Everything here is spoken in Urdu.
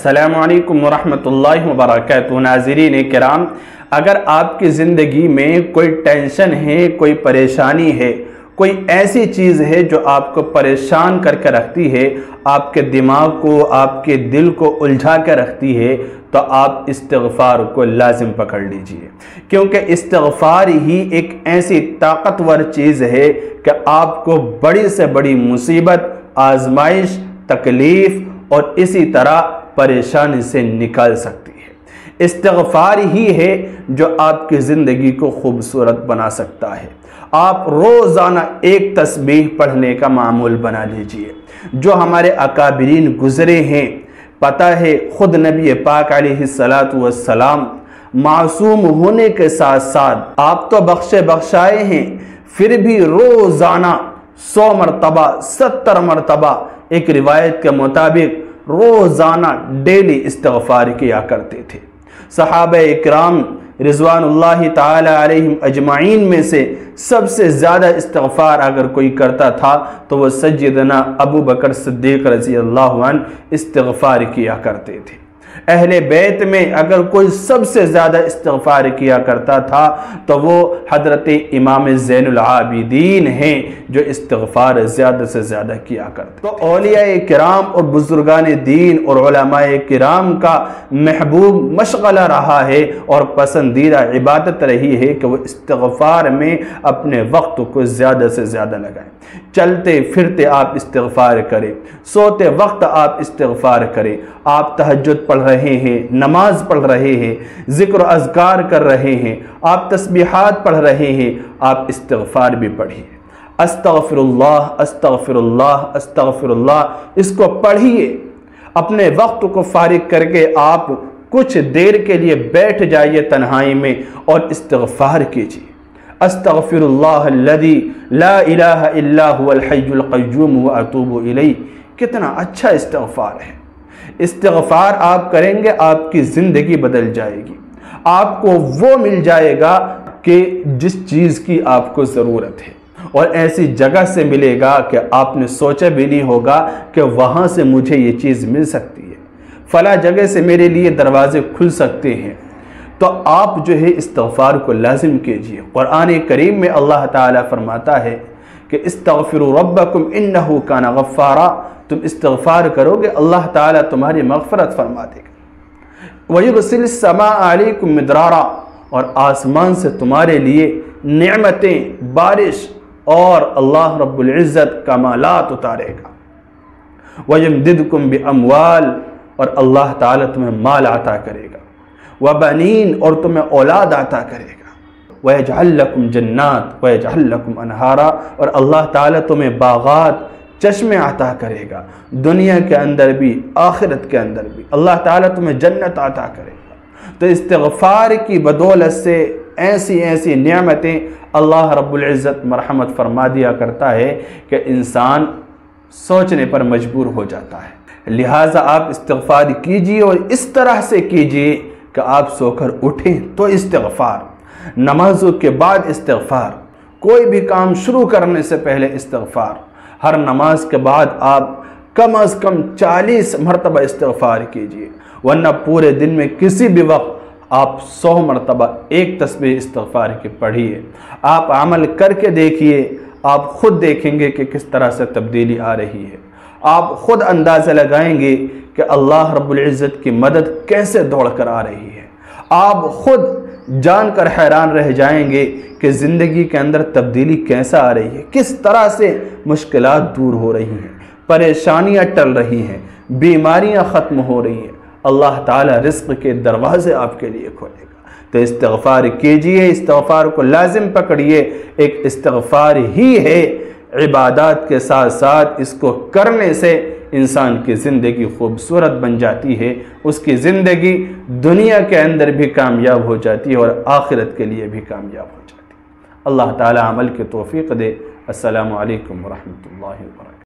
السلام علیکم ورحمۃ اللہ وبرکاتہ۔ ناظرین کرام، اگر آپ کی زندگی میں کوئی ٹینشن ہے، کوئی پریشانی ہے، کوئی ایسی چیز ہے جو آپ کو پریشان کر کے رکھتی ہے، آپ کے دماغ کو، آپ کے دل کو الجھا کے رکھتی ہے، تو آپ استغفار کو لازم پکڑ لیجئے، کیونکہ استغفار ہی ایک ایسی طاقتور چیز ہے کہ آپ کو بڑی سے بڑی مصیبت، آزمائش، تکلیف اور اسی طرح پریشانی سے نکال سکتی ہے۔ استغفار ہی ہے جو آپ کی زندگی کو خوبصورت بنا سکتا ہے۔ آپ روزانہ ایک تسبیح پڑھنے کا معمول بنا لیجئے۔ جو ہمارے اکابرین گزرے ہیں، پتہ ہے خود نبی پاک علیہ السلام معصوم ہونے کے ساتھ ساتھ آپ تو بخشائے ہیں، پھر بھی روزانہ 100 مرتبہ 70 مرتبہ ایک روایت کے مطابق روزانہ ڈیلی استغفار کیا کرتے تھے۔ صحابہ اکرام رضوان اللہ تعالی علیہم اجمعین میں سے سب سے زیادہ استغفار اگر کوئی کرتا تھا تو وہ سیدنا ابو بکر صدیق رضی اللہ عنہ استغفار کیا کرتے تھے۔ اہل بیت میں اگر کوئی سب سے زیادہ استغفار کیا کرتا تھا تو وہ حضرت امام زین العابدین ہیں، جو استغفار زیادہ سے زیادہ کیا کرتے۔ تو اولیاء کرام اور بزرگان دین اور علماء کرام کا محبوب مشغلہ رہا ہے اور پسندیدہ عبادت رہی ہے کہ وہ استغفار میں اپنے وقت کو زیادہ سے زیادہ لگائیں۔ چلتے پھرتے آپ استغفار کریں، سوتے وقت آپ استغفار کریں، آپ تہجد پڑھ رہے ہیں، نماز پڑھ رہے ہیں، ذکر و اذکار کر رہے ہیں، آپ تسبیحات پڑھ رہے ہیں، آپ استغفار بھی پڑھیے۔ استغفر اللہ استغفر اللہ استغفر اللہ، اس کو پڑھیے۔ اپنے وقت کو فارغ کر کے آپ کچھ دیر کے لیے بیٹھ جائیے تنہائی میں اور استغفار کیجیے۔ استغفر اللہ الذی لا الہ الا هو الحی القیوم واتوب الیہ، کتنا اچھا استغفار ہے۔ استغفار آپ کریں گے، آپ کی زندگی بدل جائے گی، آپ کو وہ مل جائے گا کہ جس چیز کی آپ کو ضرورت ہے، اور ایسی جگہ سے ملے گا کہ آپ نے سوچا بھی نہیں ہوگا کہ وہاں سے مجھے یہ چیز مل سکتی ہے، فلاں جگہ سے میرے لیے دروازے کھل سکتے ہیں۔ تو آپ جو ہے استغفار کو لازم کیجئے۔ قرآن کریم میں اللہ تعالیٰ فرماتا ہے کہ استغفروا ربکم انہ کان غفارا، تم استغفار کرو گے اللہ تعالیٰ تمہاری مغفرت فرما دے گا۔ وَيُرْسِلِ السَّمَاءَ عَلَيْكُمْ مِدْرَارًا، اور آسمان سے تمہارے لیے نعمتیں، بارش اور اللہ رب العزت کمالات اتارے گا۔ وَيُمْدِدْكُمْ بِأَمْوَالٍ، اور اللہ تعالیٰ تمہیں مال عطا کرے گا۔ وَبَنِينَ، اور تمہیں اولاد عطا کرے گا۔ وَيَجْعَلْ لَكُمْ جَنَّاتٍ وَيَجْعَلْ لَكُمْ أَنْهَارًا، اور اللہ تعالیٰ تمہیں باغات، چشمے عطا کرے گا، دنیا کے اندر بھی آخرت کے اندر بھی اللہ تعالیٰ تمہیں جنت عطا کرے گا۔ تو استغفار کی بدولت سے ایسی نعمتیں اللہ رب العزت مرحمت فرما دیا کرتا ہے کہ انسان سوچنے پر مجبور ہو جاتا ہے۔ لہٰذا آپ استغفار کیجئے، اور اس طرح سے کیجئے کہ آپ سو کر اٹھیں تو استغفار، نمازوں کے بعد استغفار، کوئی بھی کام شروع کرنے سے پہلے استغفار، ہر نماز کے بعد آپ کم از کم 40 مرتبہ استغفار کیجئے، ورنہ پورے دن میں کسی بھی وقت آپ 100 مرتبہ ایک تسبیح استغفار کی پڑھیے۔ آپ عمل کر کے دیکھیے، آپ خود دیکھیں گے کہ کس طرح سے تبدیلی آ رہی ہے۔ آپ خود اندازہ لگائیں گے کہ اللہ رب العزت کی مدد کیسے دوڑ کر آ رہی ہے۔ آپ خود جان کر حیران رہ جائیں گے کہ زندگی کے اندر تبدیلی کیسا آ رہی ہے، کس طرح سے مشکلات دور ہو رہی ہیں، پریشانیاں ٹل رہی ہیں، بیماریاں ختم ہو رہی ہیں، اللہ تعالیٰ رزق کے دروازے آپ کے لیے کھولے گا۔ تو استغفار کیجئے، استغفار کو لازم پکڑیے۔ ایک استغفار ہی ہے عبادات کے ساتھ ساتھ اس کو کرنے سے انسان کی زندگی خوبصورت بن جاتی ہے، اس کی زندگی دنیا کے اندر بھی کامیاب ہو جاتی ہے اور آخرت کے لیے بھی کامیاب ہو جاتی ہے۔ اللہ تعالی عمل کی توفیق دے۔ السلام علیکم ورحمۃ اللہ وبرکاتہ۔